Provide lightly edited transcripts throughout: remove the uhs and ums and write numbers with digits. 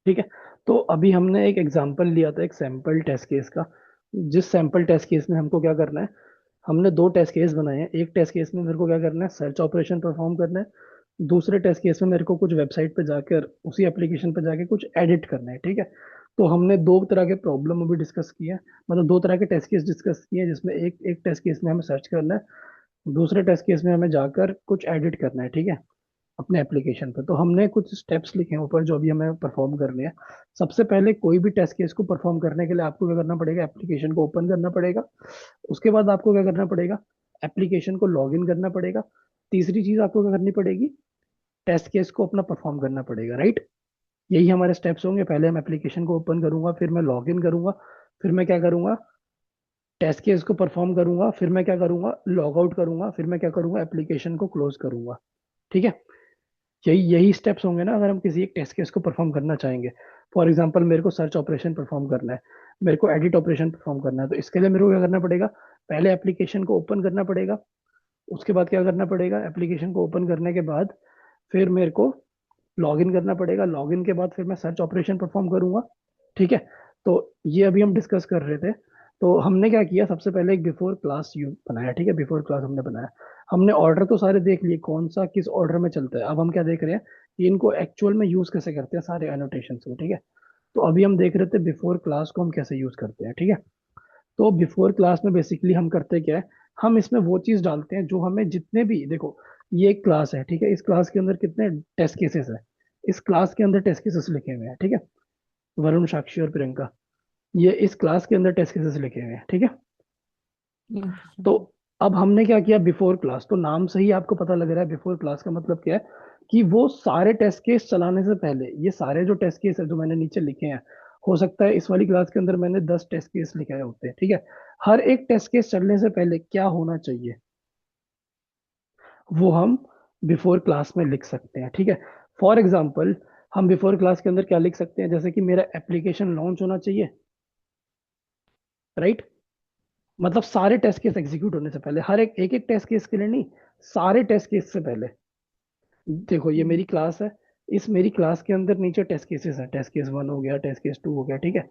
ठीक है। तो अभी हमने एक एग्जांपल लिया था, एक सैंपल टेस्ट केस का। जिस सैंपल टेस्ट केस में हमको क्या करना है, हमने दो टेस्ट केस बनाए हैं। एक टेस्ट केस में मेरे को क्या करना है, सर्च ऑपरेशन परफॉर्म करना है। दूसरे टेस्ट केस में मेरे को कुछ वेबसाइट पे जाकर उसी एप्लीकेशन पे जाके कुछ एडिट करना है। ठीक है। तो हमने दो तरह के प्रॉब्लम अभी डिस्कस किए हैं, मतलब दो तरह के टेस्ट केस डिस्कस किए हैं, जिसमें एक एक टेस्ट केस में हमें सर्च करना है, दूसरे टेस्ट केस में हमें जाकर कुछ एडिट करना है। ठीक है, अपने एप्लीकेशन पे। तो हमने कुछ स्टेप्स लिखे हैं ऊपर जो अभी हमें परफॉर्म करने हैं। सबसे पहले कोई भी टेस्ट केस को परफॉर्म करने के लिए आपको क्या करना पड़ेगा, एप्लीकेशन को ओपन करना पड़ेगा। उसके बाद आपको क्या करना पड़ेगा, एप्लीकेशन को लॉग इन करना पड़ेगा। तीसरी चीज आपको क्या करनी पड़ेगी, टेस्ट केस को अपना परफॉर्म करना पड़ेगा, राइट। यही हमारे स्टेप्स होंगे। पहले हम एप्लीकेशन को ओपन करूंगा, फिर मैं लॉग इन करूंगा, फिर मैं क्या करूंगा, टेस्ट केस को परफॉर्म करूंगा, फिर मैं क्या करूंगा, लॉग आउट करूंगा, फिर मैं क्या करूंगा, एप्लीकेशन को क्लोज करूंगा। ठीक है। यही यही स्टेप्स होंगे ना अगर हम किसी एक टेस्ट केस को परफॉर्म करना चाहेंगे। फॉर एग्जांपल मेरे को सर्च ऑपरेशन परफॉर्म करना है, मेरे को एडिट ऑपरेशन परफॉर्म करना है, तो इसके लिए मेरे को क्या करना पड़ेगा, पहले एप्लीकेशन को ओपन करना पड़ेगा। उसके बाद क्या करना पड़ेगा, एप्लीकेशन को ओपन करने के बाद फिर मेरे को लॉगिन करना पड़ेगा। लॉगिन के बाद फिर मैं सर्च ऑपरेशन परफॉर्म करूंगा। ठीक है। तो ये अभी हम डिस्कस कर रहे थे। तो हमने क्या किया, सबसे पहले एक बिफोर क्लास यू बनाया। ठीक है, बिफोर क्लास हमने बनाया। हमने ऑर्डर तो सारे देख लिए, कौन सा किस ऑर्डर में चलता है। अब हम क्या देख रहे हैं कि इनको एक्चुअल में यूज कैसे करते हैं सारे एनोटेशन को। ठीक है। तो अभी हम देख रहे थे बिफोर क्लास को हम कैसे यूज करते हैं। ठीक है। तो बिफोर क्लास में बेसिकली हम करते क्या है, हम इसमें वो चीज डालते हैं जो हमें जितने भी, देखो ये एक क्लास है। ठीक है, इस क्लास के अंदर कितने टेस्ट केसेस है, इस क्लास के अंदर टेस्ट केसेस लिखे हुए हैं। ठीक है, वरुण, साक्षी और प्रियंका, ये इस क्लास के अंदर टेस्ट केसेस लिखे हुए हैं। ठीक है। अच्छा। तो अब हमने क्या किया, बिफोर क्लास, तो नाम से ही आपको पता लग रहा है बिफोर क्लास का मतलब क्या है, कि वो सारे टेस्ट केस चलाने से पहले, ये सारे जो टेस्ट केस है जो मैंने नीचे लिखे हैं, हो सकता है इस वाली क्लास के अंदर मैंने 10 टेस्ट केस लिखे होते हैं। ठीक है, हर एक टेस्ट केस चलने से पहले क्या होना चाहिए वो हम बिफोर क्लास में लिख सकते हैं। ठीक है। फॉर एग्जाम्पल हम बिफोर क्लास के अंदर क्या लिख सकते हैं, जैसे कि मेरा एप्लीकेशन लॉन्च होना चाहिए, राइट। मतलब सारे टेस्ट केस एग्जीक्यूट होने से पहले, हर एक एक एक टेस्ट केस के लिए नहीं, सारे टेस्ट केस से पहले। देखो ये मेरी हम्म। क्लास है, इस मेरी क्लास के अंदर नीचे टेस्ट केसेस हैं, टेस्ट केस 1 हो गया, टेस्ट केस 2 हो गया। ठीक है।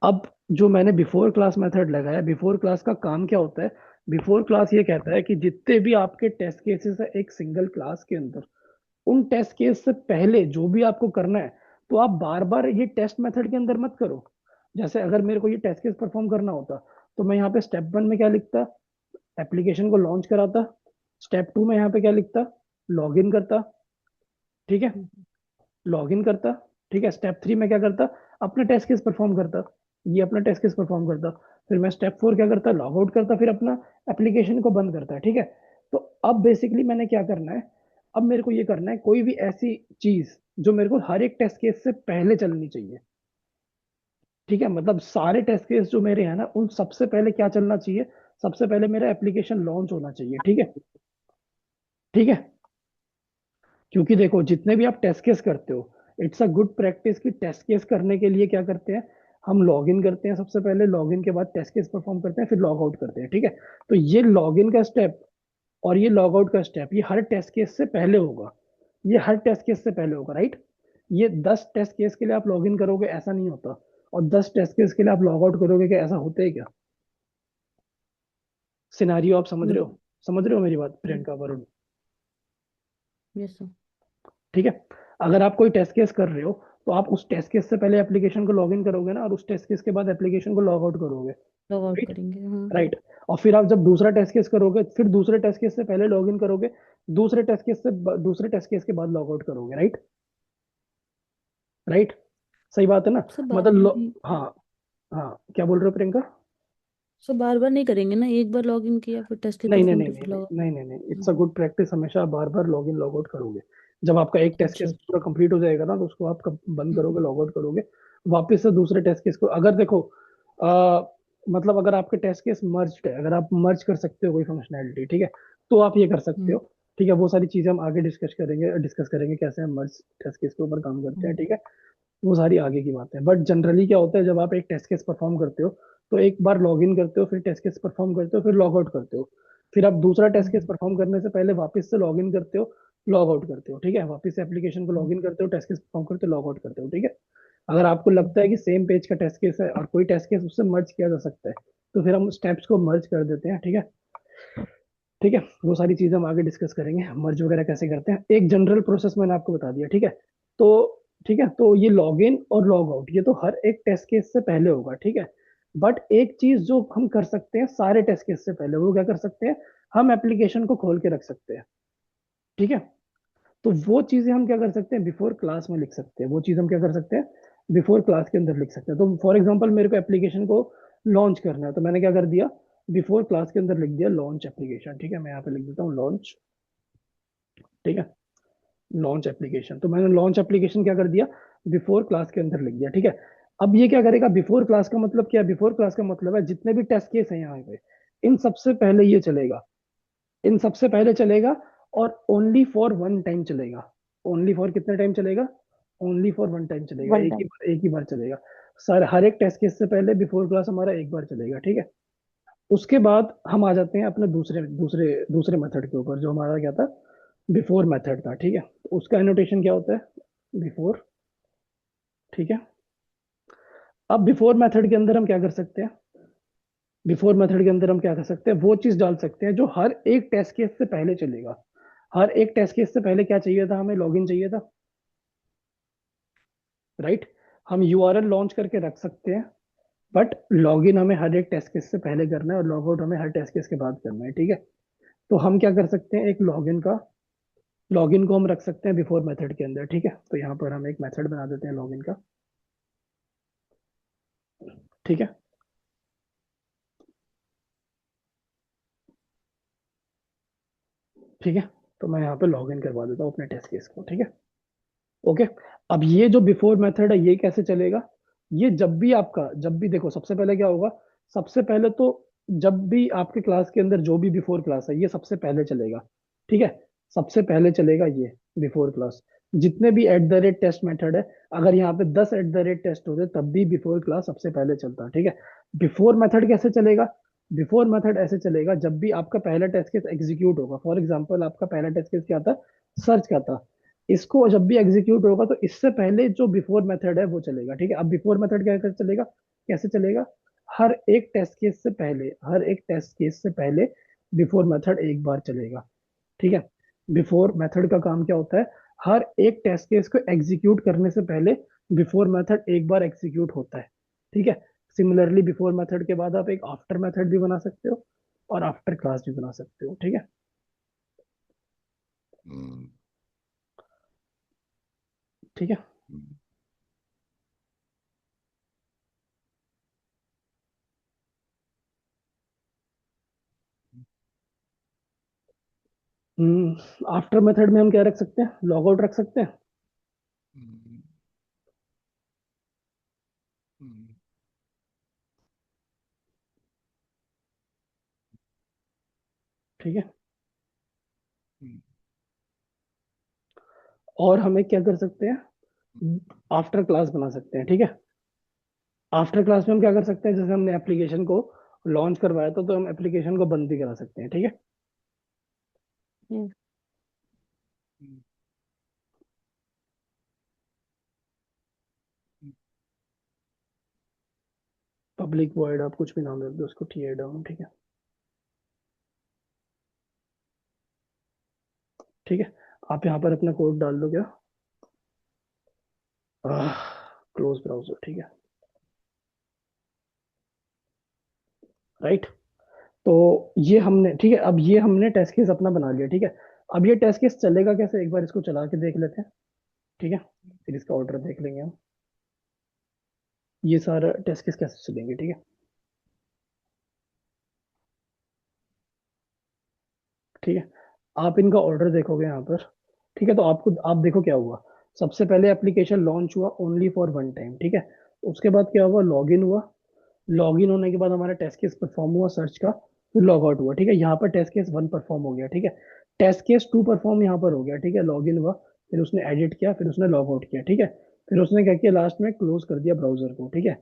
अब जो मैंने बिफोर क्लास मेथड लगाया, बिफोर क्लास का काम क्या होता है, बिफोर क्लास ये कहता है कि जितने भी आपके टेस्ट केसेस है एक सिंगल क्लास के अंदर, उन टेस्ट केस से पहले जो भी आपको करना है, तो आप बार बार ये टेस्ट मेथड के अंदर मत करो। जैसे अगर मेरे को ये टेस्ट केस परफॉर्म करना होता, तो मैं यहाँ पे स्टेप 1 में क्या लिखता, एप्लीकेशन को लॉन्च कराता। स्टेप 2 में यहाँ पे क्या लिखता, लॉग इन करता। ठीक है, लॉग इन करता। ठीक है, स्टेप 3 में क्या करता, अपना टेस्ट केस परफॉर्म करता, ये अपना टेस्ट केस परफॉर्म करता। फिर मैं स्टेप 4 क्या करता, लॉग आउट करता, फिर अपना एप्लीकेशन को बंद करता है। ठीक है। तो अब बेसिकली मैंने क्या करना है, अब मेरे को ये करना है कोई भी ऐसी चीज जो मेरे को हर एक टेस्ट केस से पहले चलनी चाहिए। ठीक है, मतलब सारे टेस्ट केस जो मेरे हैं ना, उन सबसे पहले क्या चलना चाहिए, सबसे पहले मेरा एप्लीकेशन लॉन्च होना चाहिए। ठीक है। ठीक है, क्योंकि देखो जितने भी आप टेस्ट केस करते हो, इट्स अ गुड प्रैक्टिस कि टेस्ट केस करने के लिए क्या करते हैं, हम लॉग इन करते हैं सबसे पहले, लॉग इन के बाद टेस्ट केस परफॉर्म करते हैं, फिर लॉग आउट करते हैं। ठीक है। तो ये लॉग इन का स्टेप और ये लॉग आउट का स्टेप, ये हर टेस्ट केस से पहले होगा, ये हर टेस्ट केस से पहले होगा, राइट। ये 10 टेस्ट केस के लिए आप लॉग इन करोगे ऐसा नहीं होता, और 10 टेस्ट केस के लिए आप लॉग आउट करोगे क्या, ऐसा होता है क्या। सिनारियो आप समझ रहे हो मेरी बात, प्रियंका, वरुण। Yes sir. ठीक है। अगर आप कोई टेस्ट केस कर रहे हो, तो आप उस टेस्ट केस से पहले एप्लीकेशन को लॉग इन करोगे ना, और उस टेस्ट केस के बाद एप्लीकेशन को लॉग आउट करोगे, लॉग आउट राइट। करेंगे, हाँ। राइट। और फिर आप जब दूसरा टेस्ट केस करोगे, फिर दूसरे टेस्ट केस से पहले लॉग इन करोगे, दूसरे टेस्ट केस के बाद लॉग आउट करोगे, राइट। राइट, सही बात है ना। सर बार मतलब बार नहीं। हाँ। हाँ, क्या बोल रहे हो प्रियंका। सर बार बार नहीं करेंगे ना, एक बार लॉग इन किया फिर टेस्ट नहीं नहीं परफॉर्म नहीं किया नहीं फिर नहीं लॉग नहीं नहीं नहीं, it's a out. Good practice, हमेशा बार बार लॉग इन लॉग आउट करोगे। जब आपका एक टेस्ट अच्छा केस अच्छा। पूरा कंप्लीट हो जाएगा ना, तो उसको आप बंद हम्म। करोगे, लॉग आउट करोगे, वापस से दूसरे टेस्ट केस को, अगर देखो आ, मतलब अगर आपके टेस्ट केस मर्ज है, अगर आप मर्ज कर सकते हो कोई फंक्शनैलिटी, ठीक है, तो आप ये कर सकते हम्म। हो। ठीक है, वो सारी चीजें हम आगे डिस्कस करेंगे कैसे हम मर्ज टेस्ट केस के ऊपर काम करते हैं। हम्म। ठीक है, वो सारी आगे की बात है। बट जनरली क्या होता है, जब आप एक टेस्ट केस परफॉर्म करते हो, तो एक बार लॉग इन करते हो, फिर टेस्ट केस परफॉर्म करते हो, फिर लॉग आउट करते हो, फिर आप दूसरा टेस्ट केस हम्म। परफॉर्म करने से पहले वापस से लॉग इन करते हो, लॉग आउट करते हो। ठीक है, वापस से एप्लीकेशन को लॉग इन करते हो, टेस्ट केस परफॉर्म करते हो, लॉग आउट करते हो। ठीक है। अगर आपको लगता है कि सेम पेज का टेस्ट केस है और कोई टेस्ट केस उससे मर्ज किया जा सकता है, तो फिर हम स्टेप्स को मर्ज कर देते हैं, ठीक है। ठीक है, वो सारी चीजें हम आगे डिस्कस करेंगे, मर्ज वगैरह कैसे करते हैं। एक जनरल प्रोसेस मैंने आपको बता दिया, ठीक है। तो ठीक है, तो ये लॉग इन और लॉग आउट ये तो हर एक टेस्ट केस से पहले होगा, ठीक है। बट एक चीज जो हम कर सकते हैं सारे टेस्ट केस से पहले, वो क्या कर सकते हैं, हम एप्लीकेशन को खोल के रख सकते हैं, ठीक है। तो वो चीजें हम क्या कर सकते हैं, बिफोर क्लास में लिख सकते हैं, वो चीज हम क्या कर सकते हैं, बिफोर क्लास के अंदर लिख सकते हैं। तो फॉर एग्जांपल मेरे को एप्लीकेशन को लॉन्च करना है, तो मैंने क्या कर दिया, बिफोर क्लास के अंदर लिख दिया लॉन्च एप्लीकेशन, ठीक है। मैं यहाँ पे लिख देता हूँ लॉन्च, ठीक है, लॉन्च एप्लीकेशन। तो मैंने लॉन्च एप्लीकेशन क्या कर दिया, बिफोर क्लास के अंदर लिख दिया, ठीक है। अब ये क्या करेगा, बिफोर क्लास का मतलब क्या है, बिफोर क्लास का मतलब है जितने भी टेस्ट केस हैं यहाँ पे, इन सबसे पहले ये चलेगा, इन सबसे पहले चलेगा, और ओनली फॉर वन टाइम चलेगा। ओनली फॉर कितने टाइम चलेगा, ओनली फॉर वन टाइम चलेगा, वन टाइम। एक ही बार चलेगा। सर हर एक टेस्ट केस से पहले बिफोर क्लास हमारा एक बार चलेगा, ठीक है। उसके बाद हम आ जाते हैं अपने दूसरे दूसरे दूसरे मेथड के ऊपर, जो हमारा क्या था, बिफोर मेथड था, ठीक है। तो उसका एनोटेशन क्या होता है, बिफोर, ठीक है। अब बिफोर मेथड के अंदर हम क्या कर सकते हैं, बिफोर मेथड के अंदर हम क्या कर सकते हैं, वो चीज डाल सकते हैं जो हर एक टेस्ट केस से पहले चलेगा। हर एक टेस्ट केस से पहले क्या चाहिए था, हमें लॉगिन चाहिए था, राइट। हम यूआरएल लॉन्च करके रख सकते हैं, बट लॉगिन हमें हर एक टेस्ट केस से पहले करना है और लॉग आउट हमें हर टेस्ट केस के बाद करना है, ठीक है। तो हम क्या कर सकते हैं, एक लॉगिन को हम रख सकते हैं बिफोर मेथड के अंदर, ठीक है। तो यहाँ पर हम एक मेथड बना देते हैं लॉगिन का, ठीक है, ठीक है। तो मैं यहाँ पे लॉगिन करवा देता हूँ अपने टेस्ट केस को, ठीक है, ओके। अब ये जो बिफोर मेथड है ये कैसे चलेगा, ये जब भी आपका, जब भी देखो सबसे पहले क्या होगा, सबसे पहले तो जब भी आपके क्लास के अंदर जो भी बिफोर क्लास है ये सबसे पहले चलेगा, ठीक है। सबसे पहले चलेगा ये बिफोर क्लास, जितने भी at the rate test method है, अगर यहाँ पे 10 एट द रेट टेस्ट होते तब भी बिफोर क्लास सबसे पहले चलता है, ठीक है। बिफोर मेथड कैसे चलेगा, बिफोर मेथड ऐसे चलेगा जब भी आपका पहला टेस्ट केस एग्जीक्यूट होगा। फॉर एग्जांपल आपका पहला टेस्ट केस क्या था, सर्च का था, इसको जब भी एग्जीक्यूट होगा तो इससे पहले जो बिफोर मेथड है वो चलेगा, ठीक है। अब बिफोर मेथड क्या कैसे चलेगा, कैसे चलेगा, हर एक टेस्ट केस से पहले, हर एक टेस्ट केस से पहले बिफोर मेथड एक बार चलेगा, ठीक है। बिफोर मेथड का काम क्या होता है, हर एक टेस्ट केस को एग्जीक्यूट करने से पहले बिफोर मेथड एक बार एग्जीक्यूट होता है, ठीक है। सिमिलरली बिफोर मेथड के बाद आप एक आफ्टर मेथड भी बना सकते हो और आफ्टर क्लास भी बना सकते हो, ठीक है, हम्म, ठीक है। हम्म, आफ्टर मेथड में हम क्या रख सकते हैं, लॉग आउट रख सकते हैं, हम्म, हम्म, ठीक है। हम्म, और हमें क्या कर सकते हैं, आफ्टर क्लास बना सकते हैं, ठीक है। आफ्टर क्लास में हम क्या कर सकते हैं, जैसे हमने एप्लीकेशन को लॉन्च करवाया था तो हम एप्लीकेशन को बंद भी करा सकते हैं, ठीक है। हम्म। हम्म, पब्लिक वॉइड आप कुछ भी नाम रख दो उसको, टीए डाउन, ठीक है, ठीक है। आप यहाँ पर अपना कोड डाल दो क्या, क्लोज ब्राउजर, ठीक है, राइट। तो ये हमने, ठीक है, अब ये हमने टेस्ट केस अपना बना लिया, ठीक है। अब ये टेस्ट केस चलेगा कैसे, एक बार इसको चला के देख लेते हैं, ठीक है। फिर इसका ऑर्डर देख लेंगे हम, ये सारा टेस्ट केस कैसे चलेंगे, ठीक है, ठीक है। आप इनका ऑर्डर देखोगे यहाँ पर, ठीक है। तो आपको, आप देखो क्या हुआ, सबसे पहले एप्लीकेशन लॉन्च हुआ ओनली फॉर वन टाइम, ठीक है। उसके बाद क्या हुआ, लॉगिन हुआ, लॉगिन होने के बाद हमारा टेस्ट केस परफॉर्म हुआ सर्च का, फिर लॉग आउट हुआ, ठीक है। यहाँ पर टेस्ट केस वन परफॉर्म हो गया, ठीक है। टेस्ट केस टू परफॉर्म यहाँ पर हो गया, ठीक है, लॉगिन हुआ, फिर उसने एडिट किया, फिर उसने लॉग आउट किया, ठीक है। फिर उसने क्या किया, लास्ट में क्लोज कर दिया ब्राउजर को, ठीक है।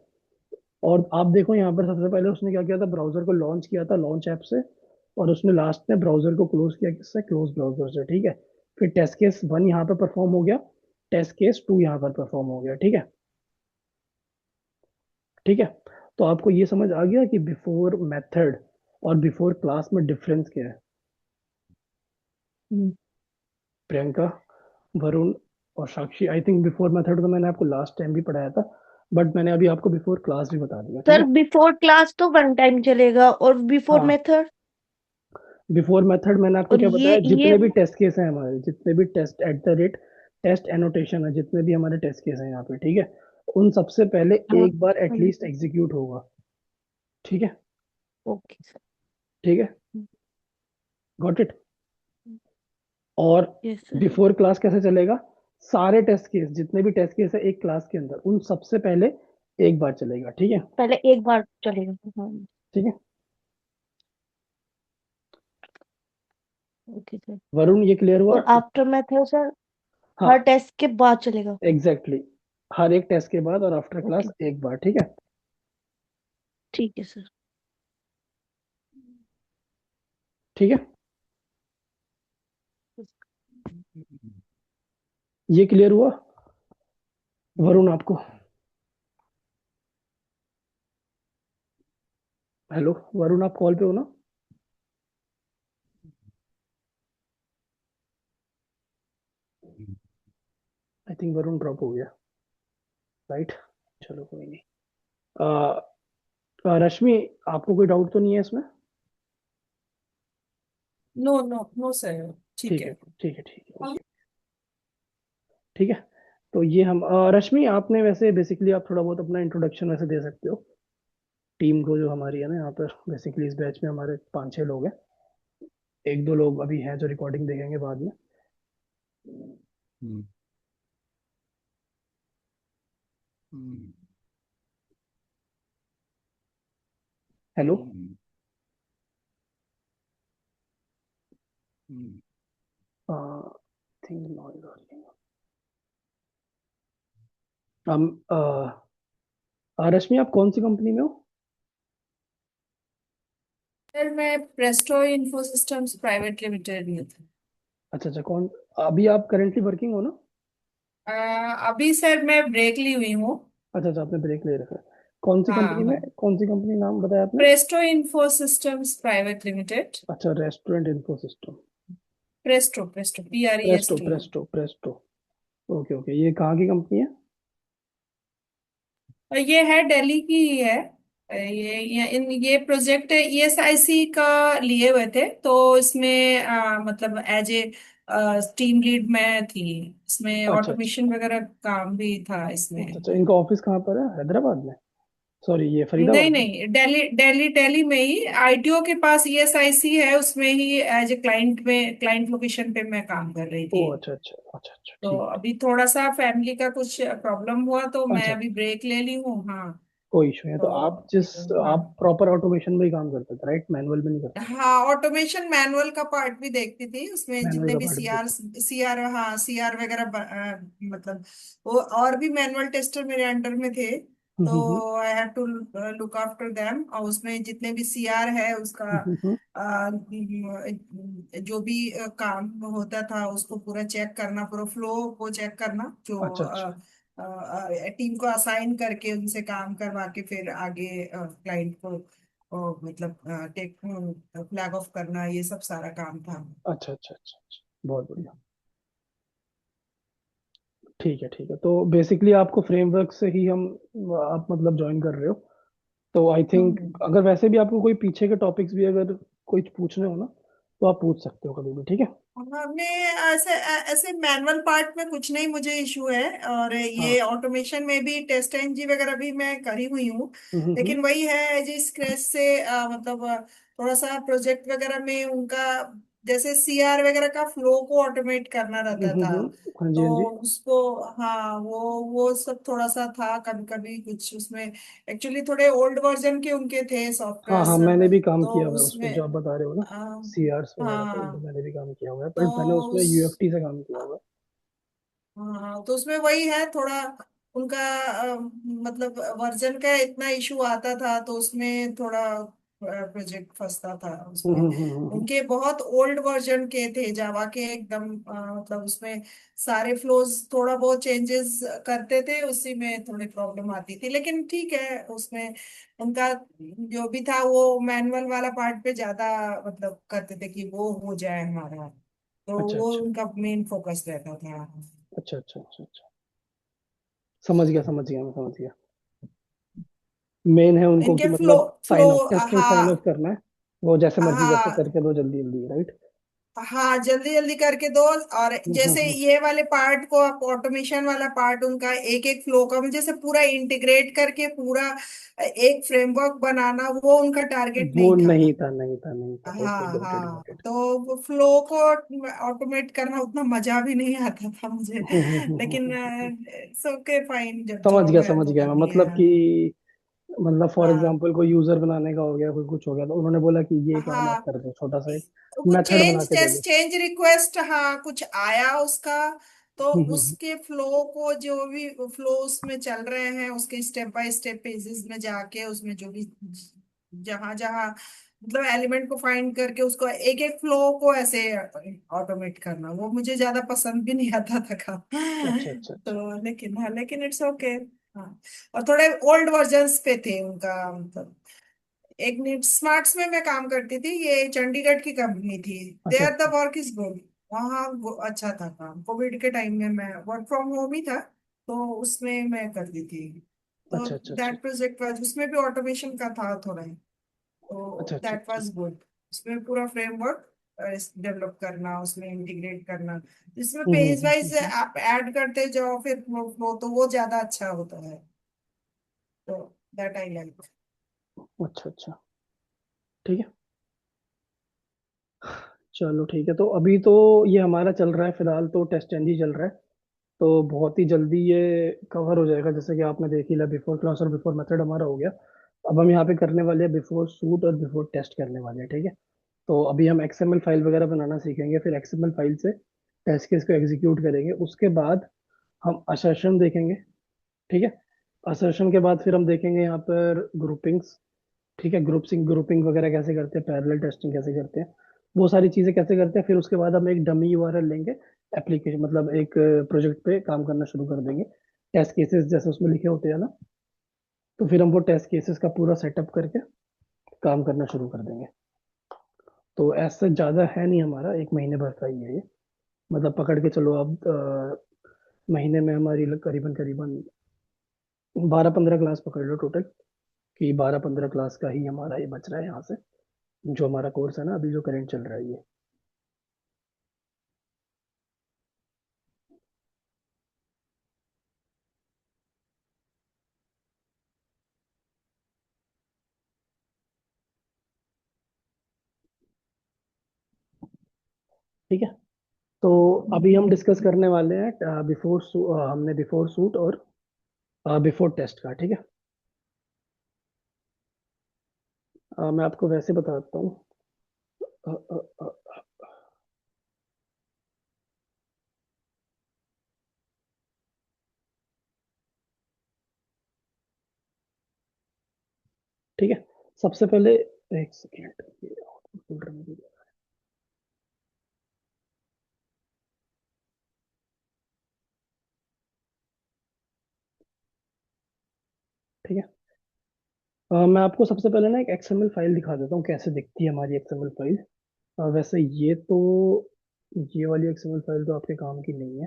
और आप देखो यहाँ पर सबसे पहले उसने क्या किया था, ब्राउजर को लॉन्च किया था लॉन्च ऐप से, और उसने लास्ट में ब्राउजर को क्लोज किया किससे, क्लोज ब्राउजर से, ठीक है। फिर टेस्ट केस वन यहाँ पर परफॉर्म हो गया, टेस्ट केस टू यहाँ पर परफॉर्म हो गया, ठीक है। ठीक है। तो आपको ये समझ आ गया कि बिफोर मेथड और बिफोर क्लास में डिफरेंस क्या है। हम्म। प्रियंका, वरुण और साक्षी, आई थिंक बिफोर मेथड तो मैंने आपको लास्ट टाइम भी पढ़ाया था, बट मैंने अभी आपको बिफोर क्लास भी बता दिया, ठीक सर है। बिफोर क्लास तो 1 टाइम चलेगा, और बिफोर हाँ, मेथड। बिफोर मेथड मैंने आपको और क्या बताया, ये जितने भी टेस्ट केस हैं हमारे, जितने भी test at the rate test annotation है, जितने भी हमारे टेस्ट केस हैं यहाँ पे, ठीक है, उन सबसे पहले हाँ। एक बार हाँ। एटलीस्ट एग्जीक्यूट होगा। ठीक है। Okay sir. ठीक है, गॉट इट। और यस सर। बिफोर क्लास कैसे चलेगा, सारे टेस्ट केस, जितने भी टेस्ट केस है एक क्लास के अंदर, उन सबसे पहले एक बार चलेगा। ठीक है। पहले एक बार चलेगा। हाँ। ठीक है। Okay sir. वरुण, ये क्लियर हुआ? और आफ्टर मेथड सर हर हाँ, टेस्ट के बाद चलेगा। Exactly exactly. हर एक टेस्ट के बाद और आफ्टर क्लास ओके। एक बार। ठीक है। ठीक है सर। ठीक है, ये क्लियर हुआ वरुण आपको? हेलो वरुण, आप कॉल पे हो ना? आई थिंक वरुण ड्रॉप हो गया। राइट, चलो कोई नहीं। रश्मि, आपको कोई डाउट तो नहीं है इसमें? नो नो नो सर, ठीक ठीक है, है। ठीक है, ठीक है, ओके। ठीक है, तो ये हम रश्मि, आपने वैसे बेसिकली आप थोड़ा बहुत अपना इंट्रोडक्शन वैसे दे सकते हो टीम को, जो हमारी है ना यहाँ पर, बेसिकली इस बैच में हमारे 5-6 लोग हैं, एक दो लोग अभी हैं जो रिकॉर्डिंग देखेंगे बाद में। हम्म, हम्म, हेलो। हम्म, हम्म। थिंक नॉइज आ रही है। हम रश्मि, आप कौन सी कंपनी में हो? सर मैं Presto info systems private limited में था। अच्छा अच्छा, कौन, अभी आप करेंटली वर्किंग हो ना? अभी सर मैं ब्रेक ली हुई हूँ। अच्छा अच्छा, आपने ब्रेक ले रखा है। कौन सी हाँ कंपनी में, हाँ। कौन सी कंपनी नाम बताया आपने? Presto info systems private limited. अच्छा, restaurant info system. Presto Presto Presto PRESTO। Presto Presto. Okay okay, ये कहाँ की कंपनी है? और ये है दिल्ली की ही है। ये प्रोजेक्ट ESIC का लिए हुए थे, तो इसमें मतलब एज ए टीम लीड मैं थी। इसमें अच्छा अच्छा ऑटोमेशन वगैरह काम भी था अच्छा इसमें। अच्छा, इनका ऑफिस कहाँ पर है, हैदराबाद में? सॉरी, ये नहीं फरीदाबाद में? नहीं, दिल्ली दिल्ली दिल्ली में ही ITO के पास ESIC है, उसमें ही एज ए क्लाइंट में, क्लाइंट लोकेशन पे मैं काम कर रही ओ थी। अच्छा अच्छा अच्छा अच्छा, तो ठीक है अभी थोड़ा सा फैमिली का कुछ प्रॉब्लम हुआ, तो ठीक। मैं अच्छा, अभी ब्रेक ले ली हूँ। हाँ। कोई इशू है तो आप तो जिस, हाँ। आप प्रॉपर ऑटोमेशन में ही काम करते थे राइट, मैनुअल में नहीं करते? हाँ, ऑटोमेशन मैनुअल का पार्ट भी देखती थी उसमें, मैनुअल जितने का भी पार्ट भी CR देखते CR, हाँ CR वगैरह मतलब वो और भी मैनुअल टेस्टर मेरे अंडर में थे। थे। तो I have to look after them, और उसमें जितने भी CR है उसका जो भी काम होता था उसको पूरा चेक करना, पूरा फ्लो को चेक करना, जो अच्छा अच्छा टीम को असाइन करके उनसे काम करवा के फिर आगे क्लाइंट को मतलब टेक फ्लैग ऑफ करना, ये सब सारा काम था। अच्छा अच्छा अच्छा अच्छा, बहुत बढ़िया। ठीक है ठीक है, तो बेसिकली आपको फ्रेमवर्क से ही हम, आप मतलब ज्वाइन कर रहे हो, तो आई थिंक हम्म। अगर वैसे भी आपको कोई पीछे के टॉपिक्स भी अगर कोई पूछने हो ना, तो आप पूछ सकते हो कभी भी, ठीक है। हमने ऐसे ऐसे मैनुअल पार्ट में कुछ नहीं मुझे इशू है, और हाँ। ये ऑटोमेशन में भी टेस्ट एनजी वगैरह भी मैं करी हुई हूँ। हम्म। लेकिन वही है जिस स्क्रैच से मतलब थोड़ा सा प्रोजेक्ट वगैरह में उनका, जैसे CR वगैरह का फ्लो को ऑटोमेट करना रहता था। हाँ जी तो हाँ जी। उसको, हाँ वो सब थोड़ा सा था, कभी कभी कुछ उसमें एक्चुअली थोड़े ओल्ड वर्जन के उनके थे हाँ हाँ, सॉफ्टवेयर। मैंने भी काम तो किया हुआ है उस पर उसमें जो आप बता रहे हो ना, सीआरस वगैरह पे, तो हाँ। मैंने भी काम किया हुआ है, तो बट मैंने उसमें उस यूएफटी से काम किया हुआ है। हाँ, तो उसमें वही है थोड़ा उनका मतलब वर्जन का इतना इशू आता था, तो उसमें थोड़ा प्रोजेक्ट फंसता था हम्म, उसमें। हम्म। उनके बहुत ओल्ड वर्जन के थे जावा के एकदम, मतलब उसमें सारे फ्लोज थोड़ा बहुत चेंजेस करते थे, उसी में थोड़ी प्रॉब्लम आती थी, लेकिन ठीक है उसमें उनका जो भी था वो मैनुअल वाला पार्ट पे ज्यादा मतलब करते थे कि वो हो जाए हमारा, तो अच्छा वो अच्छा उनका मेन फोकस रहता था। अच्छा अच्छा अच्छा अच्छा। समझ गया समझ गया, मैं समझ गया। मेन है उनको कि इनके फ्लो मतलब flow sign off, testing sign off हाँ करना है। वो जैसे मर्जी वैसे हाँ करके दो, जल्दी जल्दी, राइट। हाँ, जल्दी जल्दी करके दो। और जैसे हम्म। ये वाले पार्ट को आप ऑटोमेशन वाला पार्ट उनका एक एक फ्लो का जैसे पूरा इंटीग्रेट करके पूरा एक फ्रेमवर्क बनाना, वो उनका टारगेट वो नहीं था। नहीं था, नहीं था, नहीं था। ओके, हाँ गॉट इट, हाँ, गॉट इट। तो फ्लो को ऑटोमेट करना उतना मजा भी नहीं आता था मुझे, लेकिन ओके फाइन, जब जॉब है समझ तो गया मैं, करनी है। मतलब कि मतलब फॉर हाँ एग्जांपल कोई यूजर बनाने का हो गया, कोई कुछ हो गया, तो उन्होंने बोला कि ये काम आप हाँ, कर दो, छोटा सा एक तो कुछ मेथड बना चेंज के दे टेस्ट दो। चेंज रिक्वेस्ट, हाँ कुछ आया उसका, तो हम्म। उसके फ्लो को जो भी फ्लो उसमें चल रहे हैं उसके स्टेप बाय स्टेप पेजेस में जाके उसमें जो भी जहां जहां मतलब एलिमेंट को फाइंड करके उसको एक एक फ्लो को ऐसे ऑटोमेट करना, वो मुझे ज्यादा पसंद भी नहीं आता था काम। अच्छा अच्छा अच्छा। तो लेकिन हाँ, लेकिन इट्स ओके। हाँ, और थोड़े ओल्ड वर्जन्स पे थे उनका मतलब। एक नीट स्मार्ट्स में मैं काम करती थी, ये चंडीगढ़ की कंपनी थी। अच्छा देयर द अच्छा वर्क इज गुड, वहाँ अच्छा था काम। कोविड के टाइम में मैं वर्क फ्रॉम होम ही था, तो उसमें मैं करती थी। तो अच्छा अच्छा अच्छा दैट प्रोजेक्ट वाज, उसमें भी ऑटोमेशन का था थोड़ा, अच्छा तो अच्छा दैट अच्छा। Was good. उसमें पूरा फ्रेमवर्क डेवलप करना, उसमें इंटीग्रेट करना, जिसमें पेज वाइज हम्म। आप ऐड करते जाओ फिर वो तो वो ज्यादा अच्छा होता है, तो दैट आई लाइक। अच्छा अच्छा, ठीक है। चलो ठीक है, तो अभी तो ये हमारा चल रहा है फिलहाल, तो टेस्ट एंड ही चल रहा है। तो बहुत ही जल्दी ये कवर हो जाएगा, जैसे कि आपने देख ही लिया, बिफोर क्लास और बिफोर मेथड हमारा हो गया। अब हम यहाँ पे करने वाले हैं बिफोर शूट और बिफोर टेस्ट करने वाले हैं, ठीक है। तो अभी हम एक्सएमएल फाइल वगैरह बनाना सीखेंगे, फिर एक्सएमएल फाइल से टेस्ट केस को एग्जीक्यूट करेंगे, उसके बाद हम असर्शन देखेंगे, ठीक है। असर्शन के बाद फिर हम देखेंगे यहाँ पर ग्रुपिंग्स, ठीक है। ग्रुपिंग वगैरह कैसे करते हैं, पैरेलल टेस्टिंग कैसे करते हैं, वो सारी चीजें कैसे करते हैं। फिर उसके बाद हम एक डमी यूआरएल लेंगे, एप्लीकेशन मतलब एक प्रोजेक्ट पे काम करना शुरू कर देंगे, टेस्ट केसेस जैसे उसमें लिखे होते हैं ना। तो फिर हम वो टेस्ट केसेस का पूरा सेटअप करके काम करना शुरू कर देंगे। तो ऐसा ज़्यादा है नहीं, हमारा एक महीने भर का ही है ये। मतलब पकड़ के चलो अब, महीने में हमारी करीबन करीबन 12-15 क्लास पकड़ लो टोटल, कि 12-15 क्लास का ही हमारा ये बच रहा है यहाँ से, जो हमारा कोर्स है ना अभी जो करंट चल रहा है ये। ठीक है। तो अभी हम डिस्कस करने वाले हैं बिफोर, हमने बिफोर सूट और बिफोर टेस्ट का, ठीक है। मैं आपको वैसे बताता हूँ। अ, अ, अ, ठीक है। सबसे पहले एक सेकेंड, ठीक है। मैं आपको सबसे पहले ना एक एक्सएमएल फाइल दिखा देता हूँ कैसे दिखती है हमारी एक्सएमएल फाइल। वैसे ये वाली एक्सएमएल फाइल तो आपके काम की नहीं है,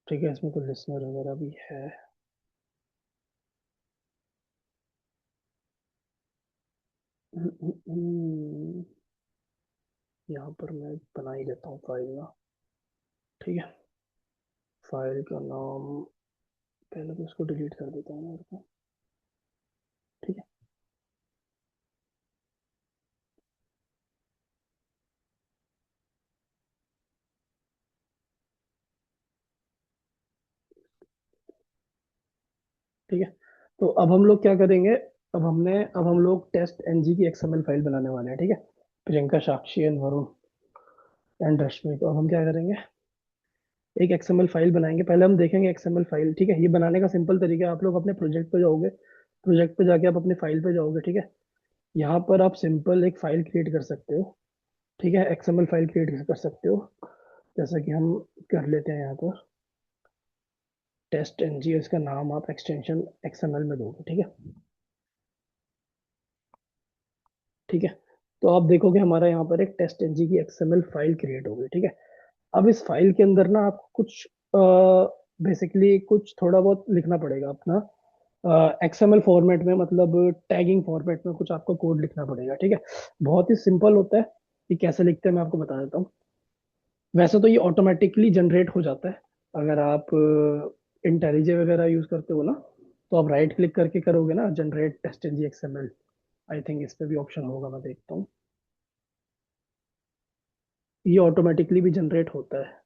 ठीक है। इसमें तो लिसनर वगैरह भी है। यहाँ पर मैं बना ही लेता हूँ फाइल ना, ठीक है। फाइल का नाम, पहले तो इसको डिलीट कर देता हूँ मेरे को, ठीक है। ठीक है। तो अब हम लोग क्या करेंगे, अब हम लोग टेस्ट एनजी की एक्सएमएल फाइल बनाने वाले हैं, ठीक है। प्रियंका, साक्षी एंड वरुण एंड रश्मि। तो अब हम क्या करेंगे, एक एक्सएमएल फाइल बनाएंगे। पहले हम देखेंगे एक्सएमएल फाइल, ठीक है। ये बनाने का सिंपल तरीका है, आप लोग अपने प्रोजेक्ट पे जाओगे, प्रोजेक्ट पे जाके आप अपनी फाइल पे जाओगे, ठीक है। यहाँ पर आप सिंपल एक फाइल क्रिएट कर सकते हो, ठीक है, एक्सएमएल फाइल क्रिएट कर सकते हो। जैसा कि हम कर लेते हैं यहाँ पर टेस्ट एनजी, इसका नाम आप एक्सटेंशन एक्सएमएल में दोगे, ठीक है। ठीक है, तो आप देखोगे हमारा यहाँ पर एक टेस्ट एनजी की एक्सएमएल फाइल क्रिएट हो गई, ठीक है। अब इस फाइल के अंदर ना आपको कुछ बेसिकली कुछ थोड़ा बहुत लिखना पड़ेगा अपना एक्सएमएल फॉर्मेट में, मतलब टैगिंग फॉर्मेट में कुछ आपको कोड लिखना पड़ेगा, ठीक है। बहुत ही सिंपल होता है, ये कैसे लिखते हैं मैं आपको बता देता हूँ। वैसे तो ये ऑटोमेटिकली जनरेट हो जाता है, अगर आप इंटेलिजे वगैरह यूज करते हो ना, तो आप राइट क्लिक करके करोगे ना generate test NG XML, I think इस पे भी ऑप्शन होगा, मैं देखता हूँ। ये ऑटोमेटिकली भी जनरेट होता है।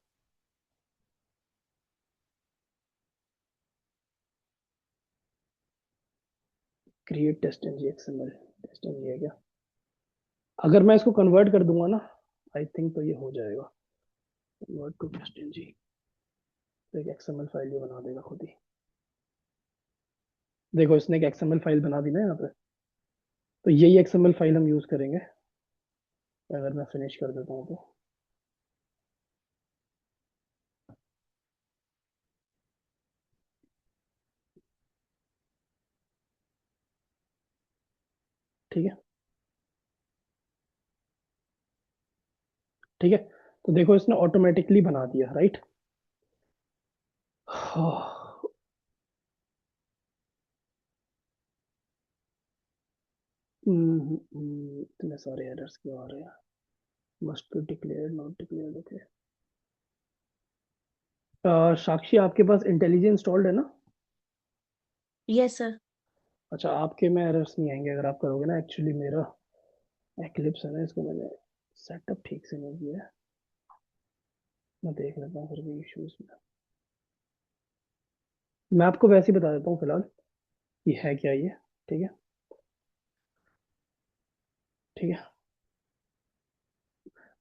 Create test NG XML, test NG है क्या? अगर मैं इसको कन्वर्ट कर दूंगा ना, आई थिंक तो ये हो जाएगा, कन्वर्ट टू टेस्ट एनजी, तो एक एक्सएमएल फाइल ये बना देगा खुद ही। देखो इसने एक एक्सएमएल फाइल बना दी ना यहाँ पे, तो यही एक्सएमएल फाइल हम यूज करेंगे। अगर मैं फिनिश कर देता हूँ तो ठीक है, ठीक है। तो देखो इसने ऑटोमेटिकली बना दिया, राइट। इतने सारे एरर्स क्यों आ रहे हैं? Must be declared, not declared, okay. Sakshi आपके पास इंटेलिजेंस इंस्टॉल्ड है ना? Yes sir. अच्छा, आपके में एरर्स नहीं आएंगे अगर आप करोगे ना, एक्चुअली मेरा एक्लिप्स है ना, इसको मैंने सेटअप ठीक से नहीं किया है। मैं देख लेता हूँ फिर भी इश्यूज में। मैं आपको वैसे ही बता देता हूँ फिलहाल ये है क्या ये, ठीक है, ठीक है।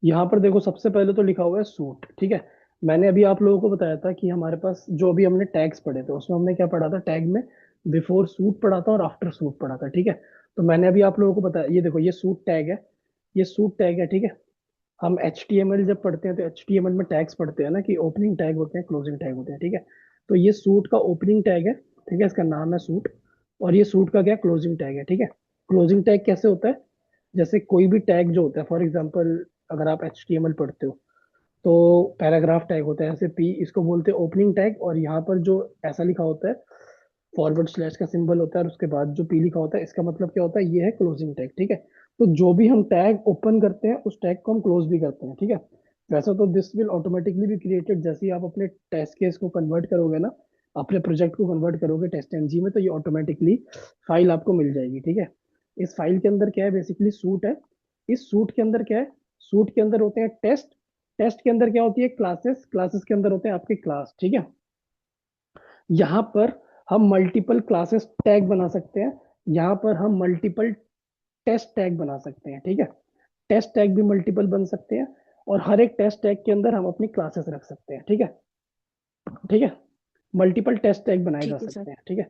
यहाँ पर देखो सबसे पहले तो लिखा हुआ है सूट, ठीक है। मैंने अभी आप लोगों को बताया था कि हमारे पास जो अभी हमने टैग्स पढ़े थे उसमें हमने क्या पढ़ा था, टैग में बिफोर सूट पढ़ा था और आफ्टर सूट पढ़ा था, ठीक है। तो मैंने अभी आप लोगों को बताया, ये देखो ये सूट टैग है, ये सूट टैग है, ठीक है। हम HTML जब पढ़ते हैं तो HTML में टैग्स पढ़ते हैं ना, कि ओपनिंग टैग होते हैं, क्लोजिंग टैग होते हैं, ठीक है। तो ये सूट का ओपनिंग टैग है, ठीक है, इसका नाम है सूट। और ये सूट का क्या, क्लोजिंग टैग है, ठीक है। क्लोजिंग टैग कैसे होता है, जैसे कोई भी टैग जो होता है, फॉर एग्जांपल अगर आप HTML पढ़ते हो तो पैराग्राफ टैग होता है, ऐसे पी इसको बोलते हैं ओपनिंग टैग, और यहाँ पर जो ऐसा लिखा होता है फॉरवर्ड स्लैश का सिंबल होता है, और उसके बाद जो पी लिखा होता है, इसका मतलब क्या होता है, ये है क्लोजिंग टैग, ठीक है। तो जो भी हम टैग ओपन करते हैं उस टैग को हम क्लोज भी करते हैं, ठीक है। वैसे तो दिस विल ऑटोमेटिकली भी क्रिएटेड, जैसे ही आप अपने टेस्ट केस को कन्वर्ट करोगे ना, अपने प्रोजेक्ट को कन्वर्ट करोगे टेस्ट एनजी में, तो ये ऑटोमेटिकली फाइल आपको मिल जाएगी, ठीक है। इस फाइल के अंदर क्या है, बेसिकली सूट है। इस सूट के अंदर क्या है, सूट के अंदर होते हैं टेस्ट, टेस्ट के अंदर क्या होती है, क्लासेस, क्लासेस के अंदर होते हैं आपके क्लास, ठीक है। यहाँ पर हम मल्टीपल क्लासेस टैग बना सकते हैं, यहाँ पर हम मल्टीपल टेस्ट टैग बना सकते हैं, ठीक है। टेस्ट टैग भी मल्टीपल बन सकते हैं, और हर एक टेस्ट टैग के अंदर हम अपनी क्लासेस रख सकते हैं, ठीक है, ठीक है। मल्टीपल टेस्ट टैग बनाए जा ठीक है सर। सकते हैं, ठीक है।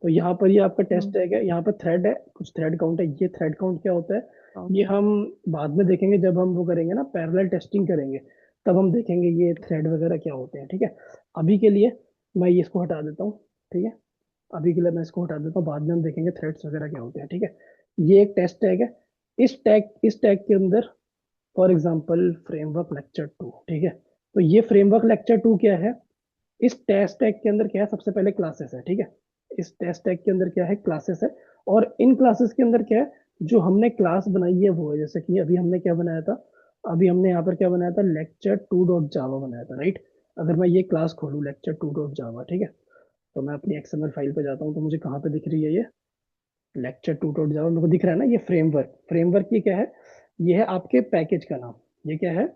तो यहाँ पर ये आपका टेस्ट हम्म। टैग है, यहाँ पर थ्रेड है, कुछ थ्रेड काउंट है। ये थ्रेड काउंट क्या होता है, ये ओके। हम बाद में देखेंगे, जब हम वो करेंगे ना पैरेलल टेस्टिंग करेंगे, तब हम देखेंगे ये थ्रेड वगैरह क्या होते हैं, ठीक है। अभी के लिए मैं ये इसको हटा देता हूँ, ठीक है। अभी के लिए मैं इसको हटा देता हूँ, बाद में हम देखेंगे थ्रेड्स वगैरह क्या होते हैं, ठीक है। ये एक टेस्ट टैग है। इस टैग के अंदर फॉर एग्जांपल फ्रेमवर्क लेक्चर 2, ठीक है। तो ये फ्रेमवर्क लेक्चर 2 क्या है, इस टेस्ट टैग के अंदर क्या है, सबसे पहले क्लासेस है, ठीक है। इस टेस्ट टैग के अंदर क्या है, क्लासेस है। और इन क्लासेस के अंदर क्या है, जो हमने क्लास बनाई है वो है, जैसे कि अभी हमने क्या बनाया था, अभी हमने यहाँ पर क्या बनाया था, लेक्चर 2 डॉट जावा बनाया था, राइट। अगर मैं ये क्लास खोलूँ लेक्चर 2 डॉट जावा, ठीक है, तो मैं अपनी एक्सएमएल फाइल पे जाता हूँ, तो मुझे कहाँ पे दिख रही है ये लेक्चर 2 डॉट जावा, मेरे को दिख रहा है ना ये फ्रेमवर्क। फ्रेमवर्क ये क्या है, ये है आपके पैकेज का नाम, ये क्या है,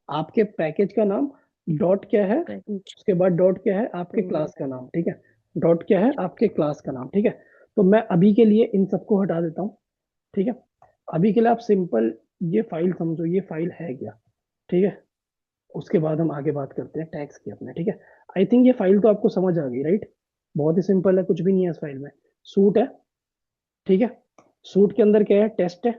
आपके पैकेज का नाम। डॉट क्या है, पैकेज। उसके बाद डॉट क्या है, आपके क्लास का नाम, ठीक है। डॉट क्या है, आपके क्लास का नाम, ठीक है। तो मैं अभी के लिए इन सबको हटा देता हूँ, ठीक है। अभी के लिए आप सिंपल ये फाइल समझो, ये फाइल है क्या, ठीक है। उसके बाद हम आगे बात करते हैं टैग्स की अपने, ठीक है। आई थिंक ये फाइल तो आपको समझ आ गई, राइट। बहुत ही सिंपल है, कुछ भी नहीं है इस फाइल में, सूट है, ठीक है। सूट के अंदर क्या है, टेस्ट है,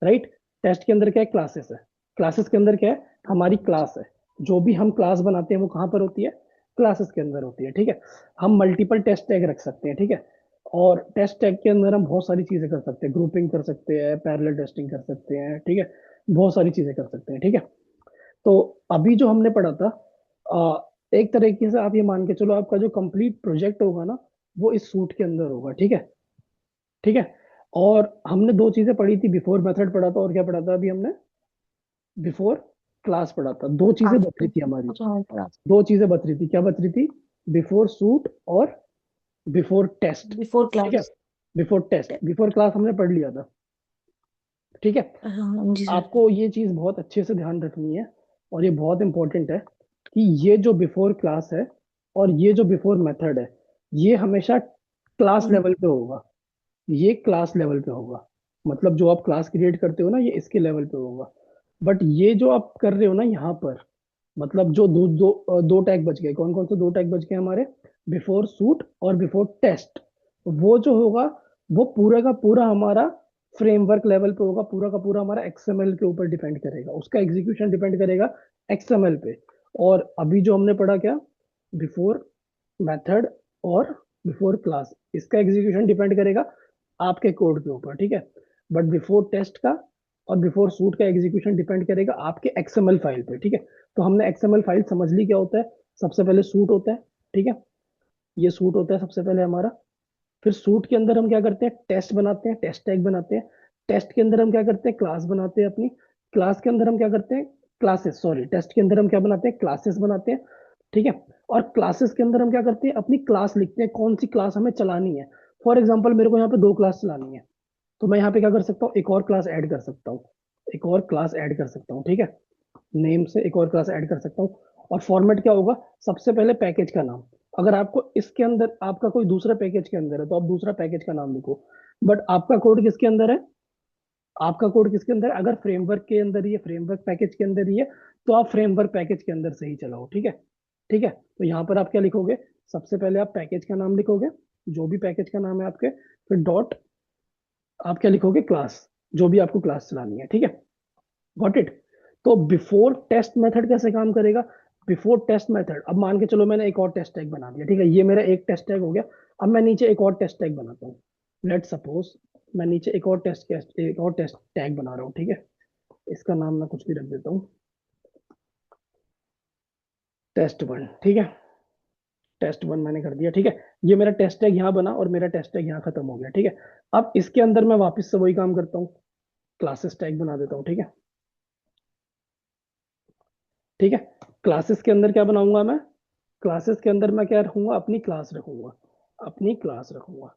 राइट। टेस्ट के अंदर क्या है, क्लासेस है। क्लासेस के अंदर क्या है, हमारी क्लास है। जो भी हम क्लास बनाते हैं वो कहाँ पर होती है, क्लासेस के अंदर होती है, ठीक है। हम मल्टीपल टेस्ट टैग रख सकते हैं, ठीक है। और टेस्ट टैग के अंदर हम बहुत सारी चीजें कर सकते हैं, ग्रुपिंग कर सकते हैं, पैरेलल टेस्टिंग कर सकते हैं, ठीक है। बहुत सारी चीजें कर सकते हैं, ठीक है। तो अभी जो हमने पढ़ा था, एक तरीके से आप ये मान के चलो आपका जो कंप्लीट प्रोजेक्ट होगा ना, वो इस सूट के अंदर होगा, ठीक है। ठीक है। और हमने दो चीजें पढ़ी थी, बिफोर मेथड पढ़ा था और क्या पढ़ा था अभी हमने, बिफोर क्लास पढ़ा था। दो चीजें बच रही थी हमारी, दो चीजें बच रही थी। क्या बच रही थी, बिफोर सूट और बिफोर टेस्ट, बिफोर ठीक है। Class. Before test, before class हमने पढ़ लिया था, ठीक है। हाँ जी सर। आपको ये चीज बहुत अच्छे से ध्यान रखनी है, और ये बहुत इंपॉर्टेंट है कि ये जो बिफोर क्लास है और ये जो बिफोर मेथड है, ये हमेशा क्लास हम्म, लेवल पे होगा। ये क्लास लेवल पे होगा, मतलब जो आप क्लास क्रिएट करते हो ना, ये इसके लेवल पे होगा। बट ये जो आप कर रहे हो ना यहाँ पर, मतलब जो दो टैग बच गए, कौन कौन से दो टैग बच गए हमारे, बिफोर सूट और बिफोर टेस्ट। वो जो होगा, वो पूरा का पूरा हमारा फ्रेमवर्क लेवल पे होगा, पूरा का पूरा हमारा एक्सएमएल के ऊपर डिपेंड करेगा, उसका एग्जीक्यूशन डिपेंड करेगा एक्सएमएल पे। और अभी जो हमने पढ़ा क्या, बिफोर मेथड और बिफोर क्लास, इसका एग्जीक्यूशन डिपेंड करेगा आपके कोड के ऊपर, ठीक है। बट बिफोर टेस्ट का और बिफोर सूट का एग्जीक्यूशन डिपेंड करेगा आपके एक्सएमएल फाइल पे, ठीक है। तो हमने एक्सएमएल फाइल समझ ली क्या होता है। सबसे पहले सूट होता है, ठीक है। ये सूट होता है सबसे पहले हमारा। फिर सूट के अंदर हम क्या करते हैं, टेस्ट बनाते हैं, टेस्ट टैग बनाते हैं। टेस्ट के अंदर हम क्या करते हैं, क्लास बनाते हैं अपनी। क्लास के अंदर हम क्या करते हैं, क्लासेस, सॉरी, टेस्ट के अंदर हम क्या बनाते हैं, क्लासेस बनाते हैं, ठीक है। और क्लासेस के अंदर हम क्या करते हैं, अपनी क्लास लिखते हैं, कौन सी क्लास हमें चलानी है। फॉर एग्जाम्पल मेरे को यहाँ पे दो क्लास चलानी है, तो मैं यहाँ पे क्या कर सकता हूँ, एक और क्लास ऐड कर सकता हूँ, एक और क्लास ऐड कर सकता हूँ, ठीक है। नेम से एक और क्लास ऐड कर सकता हूँ। और फॉर्मेट क्या होगा, सबसे पहले पैकेज का नाम। अगर आपको इसके अंदर आपका कोई दूसरा पैकेज के अंदर है तो आप दूसरा पैकेज का नाम लिखो। बट आपका कोड किसके अंदर है, आपका कोड किसके अंदर है, अगर फ्रेमवर्क के अंदर ही है, फ्रेमवर्क पैकेज के अंदर ही है, तो आप फ्रेमवर्क पैकेज के अंदर से ही चलाओ, ठीक है। ठीक है। तो यहाँ पर आप क्या लिखोगे, सबसे पहले आप पैकेज का नाम लिखोगे, जो भी पैकेज का नाम है आपके। फिर डॉट, आप क्या लिखोगे, क्लास, जो भी आपको क्लास चलानी है, ठीक है। Got it. तो बिफोर टेस्ट मेथड कैसे काम करेगा, बिफोर टेस्ट मेथड, अब मान के चलो मैंने एक और टेस्ट टैग बना दिया, ठीक है। ये मेरा एक टेस्ट टैग हो गया। अब मैं नीचे एक और टेस्ट टैग बनाता हूँ। लेट सपोज मैं नीचे एक और टेस्ट टैग बना रहा हूँ, ठीक है। इसका नाम मैं कुछ भी रख देता हूँ, टेस्ट वन, ठीक है। टेस्ट वन मैंने कर दिया, ठीक है। ये मेरा टेस्ट टैग यहाँ बना और मेरा टेस्ट टैग यहाँ खत्म हो गया, ठीक है। अब इसके अंदर मैं वापस से वही काम करता हूँ, क्लासेस टैग बना देता हूँ, ठीक है। ठीक है। क्लासेस के अंदर क्या बनाऊंगा मैं, क्लासेस के अंदर मैं क्या रखूंगा, अपनी क्लास रखूंगा, अपनी क्लास रखूंगा,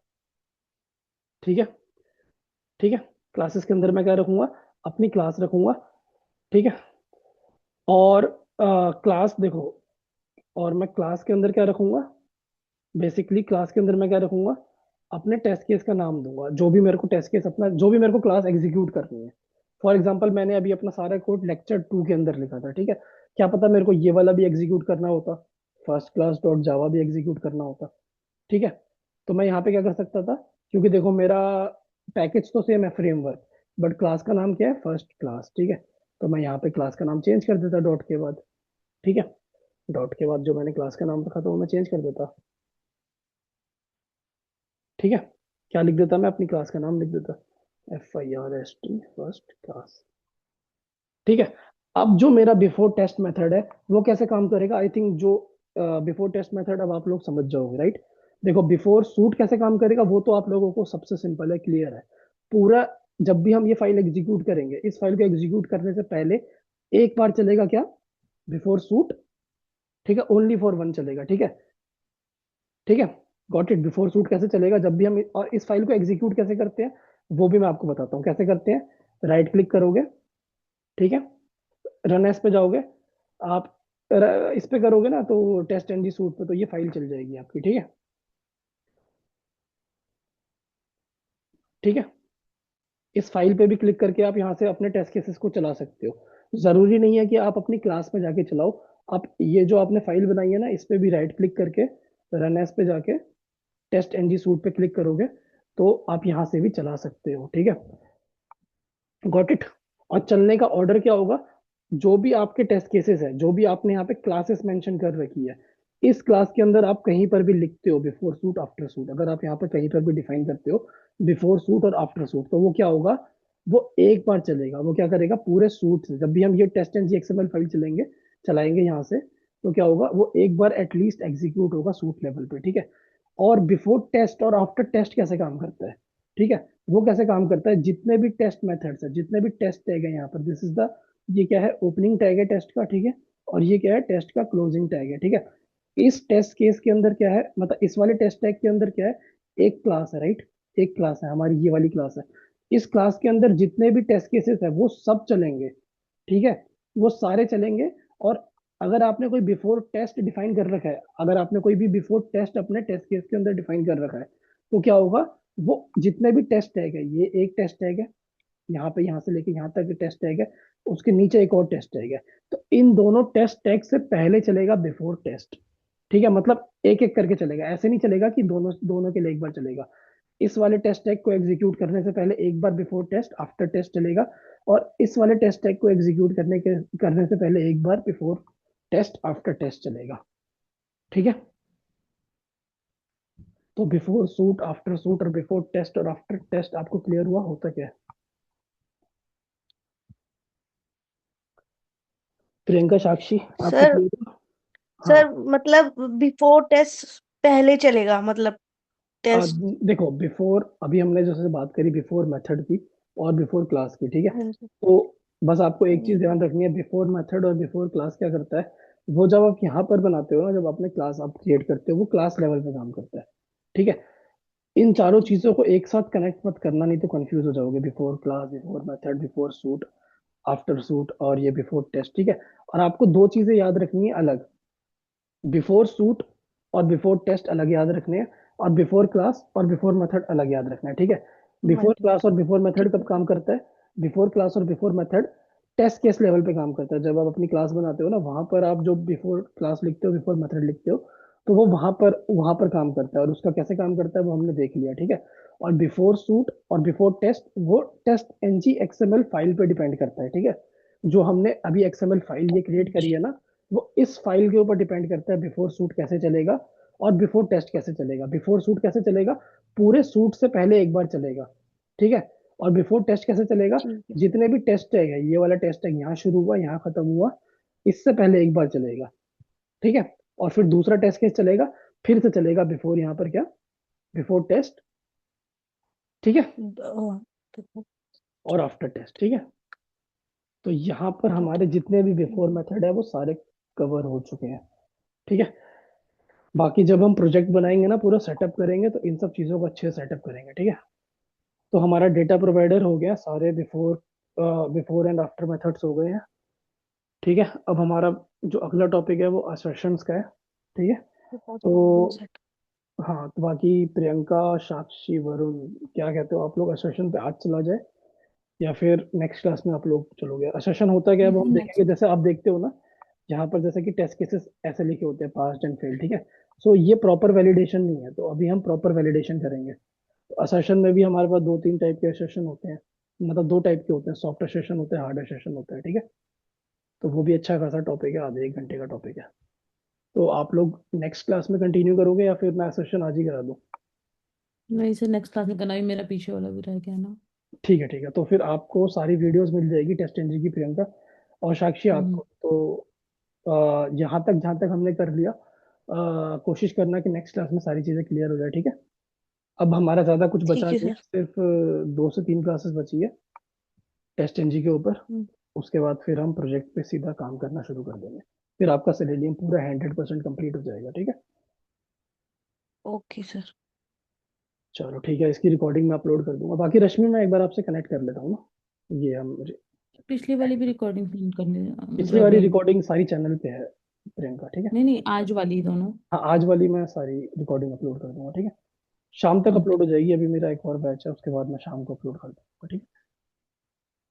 ठीक है। ठीक है। क्लासेस के अंदर मैं क्या रखूंगा, अपनी क्लास रखूंगा, ठीक है। और क्लास देखो, और मैं क्लास के अंदर क्या रखूंगा, बेसिकली क्लास के अंदर मैं क्या रखूंगा, अपने टेस्ट केस का नाम दूंगा, जो भी मेरे को टेस्ट केस अपना, जो भी मेरे को क्लास एग्जीक्यूट करनी है। फॉर एग्जाम्पल मैंने अभी अपना सारा कोड लेक्चर 2 के अंदर लिखा था, ठीक है। क्या पता मेरे को ये वाला भी एग्जीक्यूट करना होता, फर्स्ट क्लास डॉट जावा भी एग्जीक्यूट करना होता, ठीक है। तो मैं यहाँ पे क्या कर सकता था, क्योंकि देखो मेरा पैकेज तो सेम है, फ्रेमवर्क, बट क्लास का नाम क्या है, फर्स्ट क्लास, ठीक है। तो मैं यहाँ पे क्लास का नाम चेंज कर देता डॉट के बाद, ठीक है। डॉट के बाद जो मैंने क्लास का नाम रखा था वो मैं चेंज कर देता, ठीक है। क्या लिख देता मैं, अपनी क्लास का नाम लिख देता, FIRST फर्स्ट क्लास, ठीक है। अब जो मेरा बिफोर टेस्ट मेथड है वो कैसे काम करेगा, आई थिंक जो बिफोर टेस्ट मेथड अब आप लोग समझ जाओगे, राइट। देखो बिफोर सूट कैसे काम करेगा वो तो आप लोगों को सबसे सिंपल है, क्लियर है पूरा। जब भी हम ये फाइल एग्जीक्यूट करेंगे, इस फाइल को एग्जीक्यूट करने से पहले एक बार चलेगा क्या, बिफोर सूट, ठीक है, ओनली फॉर वन चलेगा, ठीक है। ठीक है। Got it. बिफोर सूट कैसे चलेगा जब भी हम, और इस फाइल को एग्जीक्यूट कैसे करते हैं वो भी मैं आपको बताता हूँ कैसे करते हैं। राइट क्लिक करोगे, ठीक है, रन एस पे जाओगे आप, इस पे करोगे ना तो टेस्ट एनजी सूट पे, तो ये फाइल चल जाएगी आपकी, ठीक है। ठीक है। इस फाइल पे भी क्लिक करके आप यहाँ से अपने टेस्ट केसेस को चला सकते हो। जरूरी नहीं है कि आप अपनी क्लास में जाके चलाओ, आप ये जो आपने फाइल बनाई है ना, इस पे भी राइट क्लिक करके रन एस पे जाके टेस्ट एनजी सूट पे क्लिक करोगे तो आप यहाँ से भी चला सकते हो, ठीक है। Got it. और चलने का ऑर्डर क्या होगा, जो भी आपके टेस्ट केसेस है, जो भी आपने यहाँ पे क्लासेस मेंशन कर रखी है, इस क्लास के अंदर आप कहीं पर भी लिखते हो बिफोर सूट आफ्टर सूट, अगर आप यहाँ पर कहीं पर भी डिफाइन करते हो बिफोर सूट और आफ्टर सूट, तो वो क्या होगा, वो एक बार चलेगा। वो क्या करेगा, पूरे सूट से जब भी हम ये टेस्ट एंड एक्सएमएल फाइल चलाएंगे यहाँ से, तो क्या होगा, वो एक बार एटलीस्ट एग्जीक्यूट होगा सूट लेवल पे, ठीक है। और बिफोर टेस्ट और आफ्टर टेस्ट कैसे काम करता है, ठीक है। वो कैसे काम करता है, जितने भी टेस्ट मेथड्स है, जितने भी टेस्ट टैग है यहाँ पर, दिस इज द, ये क्या है, ओपनिंग टैग है टेस्ट का, ठीक है। और ये क्या है, टेस्ट का क्लोजिंग टैग है, ठीक है। इस टेस्ट केस के अंदर क्या है, मतलब इस वाले टेस्ट टैग के अंदर क्या है, एक क्लास है, राइट। एक क्लास है हमारी, ये वाली क्लास है। इस क्लास के अंदर जितने भी टेस्ट केसेस है वो सब चलेंगे, ठीक है। वो सारे चलेंगे। और अगर आपने कोई बिफोर टेस्ट डिफाइन कर रखा है, अगर आपने कोई भी बिफोर टेस्ट अपने टेस्ट केस के अंदर डिफाइन कर रखा है, तो क्या होगा, वो जितने भी टेस्ट टैग है, ये एक टेस्ट टैग है, यहाँ पे यहाँ से लेके यहाँ तक टेस्ट टैग है, उसके नीचे एक और टेस्ट टैग है, तो इन दोनों टेस्ट टैग से पहले चलेगा बिफोर टेस्ट, ठीक है। मतलब एक एक करके चलेगा, ऐसे नहीं चलेगा कि दोनों दोनों के लिए एक बार चलेगा। इस वाले टेस्ट टैग को एग्जीक्यूट करने से पहले एक बार बिफोर टेस्ट आफ्टर टेस्ट चलेगा, और इस वाले टेस्ट टैग को एग्जीक्यूट करने से पहले एक बार बिफोर टेस्ट आफ्टर टेस्ट चलेगा, ठीक है। तो बिफोर सूट, आफ्टर सूट और बिफोर टेस्ट और आफ्टर टेस्ट आपको क्लियर हुआ, होता क्या है। प्रियंका, साक्षी, आपको सर क्लियर हुआ। हाँ। सर मतलब बिफोर टेस्ट पहले चलेगा, मतलब टेस्ट। देखो, बिफोर, अभी हमने जैसे बात करी बिफोर मेथड की और बिफोर क्लास की, ठीक है। हाँ जी। तो बस आपको एक चीज हम्म, ध्यान रखनी है, बिफोर मेथड और बिफोर क्लास क्या करता है, वो जब आप यहाँ पर बनाते हो ना, जब आपने क्लास आप क्रिएट करते हो, वो क्लास लेवल पे काम करता है, ठीक है। इन चारों चीजों को एक साथ कनेक्ट मत करना, नहीं तो कंफ्यूज हो जाओगे, before class, before method, before suit, after suit और ये बिफोर टेस्ट, ठीक है। और आपको दो चीजें याद रखनी है अलग, बिफोर सूट और बिफोर टेस्ट अलग याद रखने हैं, और बिफोर क्लास और बिफोर मेथड अलग याद रखना है, ठीक है। हाँ बिफोर जी। क्लास और बिफोर मेथड ठीक कब है काम सर। करता है, बिफोर क्लास और before method test case level पे काम करता है। जब आप अपनी क्लास बनाते हो ना, वहां पर आप जो बिफोर क्लास लिखते हो, बिफोर मेथड लिखते हो, तो वो वहां पर काम करता है, और उसका कैसे काम करता है वो हमने देख लिया, ठीक है। और बिफोर सूट और बिफोर टेस्ट, वो टेस्ट एनजी एक्सएमएल फाइल पे डिपेंड करता है, ठीक है। जो हमने अभी एक्सएमएल फाइल ये क्रिएट करी है ना, वो इस फाइल के ऊपर डिपेंड करता है, बिफोर सूट कैसे चलेगा और बिफोर टेस्ट कैसे चलेगा। बिफोर सूट कैसे चलेगा, पूरे सूट से पहले एक बार चलेगा, ठीक है। और बिफोर टेस्ट कैसे चलेगा, ठीक है। जितने भी टेस्ट टैग है, ये वाला टेस्ट टैग यहाँ शुरू हुआ, यहाँ खत्म हुआ, इससे पहले एक बार चलेगा, ठीक है। और फिर दूसरा टेस्ट केस चलेगा, फिर से चलेगा बिफोर, यहाँ पर क्या, बिफोर टेस्ट, ठीक है, देखो। और आफ्टर टेस्ट, ठीक है। तो यहाँ पर ठीक हमारे जितने भी बिफोर है। मेथड है वो सारे कवर हो चुके हैं, ठीक है। बाकी जब हम प्रोजेक्ट बनाएंगे ना, पूरा सेटअप करेंगे, तो इन सब चीज़ों को अच्छे से सेटअप करेंगे, ठीक है। तो हमारा डेटा प्रोवाइडर हो गया, सारे बिफोर एंड आफ्टर मेथड्स हो गए हैं, ठीक है। अब हमारा जो अगला टॉपिक है वो असर्शंस का है, ठीक है। तो हाँ, तो बाकी प्रियंका, साक्षी, वरुण, क्या कहते हो आप लोग, असर्शन पे आज चला जाए या फिर नेक्स्ट क्लास में आप लोग चलोगे। असर्शन होता क्या है वो हम नेक्स्ट। देखेंगे, जैसे आप देखते हो ना, यहाँ पर जैसे कि टेस्ट केसेस ऐसे लिखे होते हैं, पास्ट एंड फेल, ठीक है। सो ये प्रॉपर वैलिडेशन नहीं है, तो अभी हम प्रॉपर वैलिडेशन करेंगे। तो असर्शन में भी हमारे पास दो तीन टाइप के असर्शन होते हैं, मतलब दो टाइप के होते हैं, सॉफ्ट असर्शन होते हैं, हार्ड असर्शन होता है, ठीक है। तो वो भी अच्छा खासा टॉपिक है, आधे एक घंटे का टॉपिक है। तो आप लोग नेक्स्ट क्लास में कंटिन्यू करोगे या फिर मैं असर्शन आज ही करा दूँ। नहीं सर, नेक्स्ट क्लास में करना, भी मेरा पीछे वाला भी रह गया ना। ठीक है, ठीक है, तो फिर आपको सारी वीडियोस मिल जाएगी टेस्ट एनजी की, प्रियंका और साक्षी हम्म। आपको। तो यहाँ तक जहाँ तक हमने कर लिया, कोशिश करना कि नेक्स्ट क्लास में सारी चीज़ें क्लियर हो जाए, ठीक है। अब हमारा ज़्यादा कुछ बचा ठीक है नहीं है, सर। सिर्फ 2 से 3 क्लासेस बची है टेस्ट एनजी के ऊपर। हम्म, उसके बाद फिर हम प्रोजेक्ट पे सीधा काम करना शुरू कर देंगे, फिर आपका सिलेलियम पूरा 100% कंप्लीट हो जाएगा, ठीक है। Okay sir. चलो ठीक है, इसकी रिकॉर्डिंग मैं अपलोड कर दूंगा। बाकी रश्मि, मैं एक बार आपसे कनेक्ट कर लेता हूँ ना, ये हम पिछली वाली भी रिकॉर्डिंग सेंड करने, पिछली मतलब वाली रिकॉर्डिंग सारी चैनल पे है, प्रियंका, ठीक है। नहीं नहीं, आज वाली दोनों। हाँ, आज वाली मैं सारी रिकॉर्डिंग अपलोड कर दूंगा, ठीक है। शाम तक अपलोड ओके। हो जाएगी, अभी मेरा एक और बैच है, उसके बाद मैं शाम को अपलोड कर दूंगा, ठीक है।